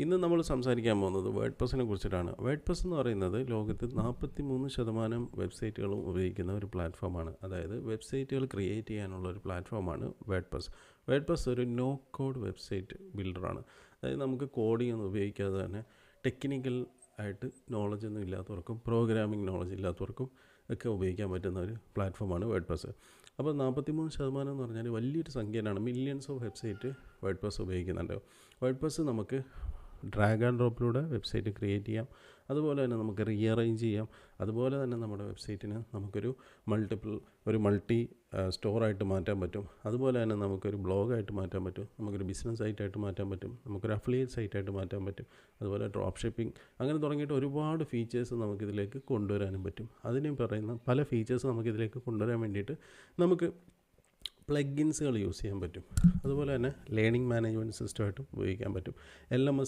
ഇന്ന് നമ്മൾ സംസാരിക്കാൻ പോകുന്നത് വേർഡ്പ്രസ്സിനെ കുറിച്ചിട്ടാണ്. വേർഡ്പ്രസ് എന്ന് പറയുന്നത് ലോകത്ത് 43% വെബ്സൈറ്റുകളും ഉപയോഗിക്കുന്ന ഒരു പ്ലാറ്റ്ഫോമാണ്. അതായത് വെബ്സൈറ്റുകൾ ക്രിയേറ്റ് ചെയ്യാനുള്ള ഒരു പ്ലാറ്റ്ഫോമാണ് വേർഡ്പ്രസ്. വേർഡ്പ്രസ് ഒരു നോ കോഡ് വെബ്സൈറ്റ് ബിൽഡറാണ്. അതായത് നമുക്ക് കോഡിംഗ് ഒന്നും ഉപയോഗിക്കാതെ തന്നെ ടെക്നിക്കൽ ആയിട്ട് നോളജ് ഒന്നും ഇല്ലാത്തവർക്കും പ്രോഗ്രാമിംഗ് നോളജ് ഇല്ലാത്തവർക്കും ഒക്കെ ഉപയോഗിക്കാൻ പറ്റുന്ന ഒരു പ്ലാറ്റ്ഫോമാണ് വേർഡ്പ്രസ്. അപ്പോൾ 43% എന്ന് പറഞ്ഞാൽ വലിയൊരു സംഖ്യയാണ്. മില്യൺസ് ഓഫ് വെബ്സൈറ്റ് വേർഡ്പ്രസ് ഉപയോഗിക്കുന്നുണ്ട്. വേർഡ്പ്രസ് നമുക്ക് ഡ്രാഗ് ആൻഡ് ഡ്രോപ്പിലൂടെ വെബ്സൈറ്റ് ക്രിയേറ്റ് ചെയ്യാം. അതുപോലെ തന്നെ നമുക്ക് റീഅറേഞ്ച് ചെയ്യാം. അതുപോലെ തന്നെ നമ്മുടെ വെബ്സൈറ്റിന് നമുക്കൊരു മൾട്ടി സ്റ്റോറായിട്ട് മാറ്റാൻ പറ്റും. അതുപോലെ തന്നെ നമുക്കൊരു ബ്ലോഗായിട്ട് മാറ്റാൻ പറ്റും, നമുക്കൊരു ബിസിനസ് സൈറ്റായിട്ട് മാറ്റാൻ പറ്റും, നമുക്കൊരു അഫിലിയേറ്റ് സൈറ്റായിട്ട് മാറ്റാൻ പറ്റും. അതുപോലെ ഡ്രോപ്പ് ഷിപ്പിംഗ് അങ്ങനെ തുടങ്ങിയിട്ട് ഒരുപാട് ഫീച്ചേഴ്സ് നമുക്കിതിലേക്ക് കൊണ്ടുവരാനും പറ്റും. അതിന് പറയുന്ന പല ഫീച്ചേഴ്സ് നമുക്കിതിലേക്ക് കൊണ്ടുവരാൻ വേണ്ടിയിട്ട് നമുക്ക് പ്ലഗിൻസുകൾ യൂസ് ചെയ്യാൻ പറ്റും. അതുപോലെ തന്നെ ലേണിംഗ് മാനേജ്മെൻറ്റ് സിസ്റ്റമായിട്ടും ഉപയോഗിക്കാൻ പറ്റും. LMS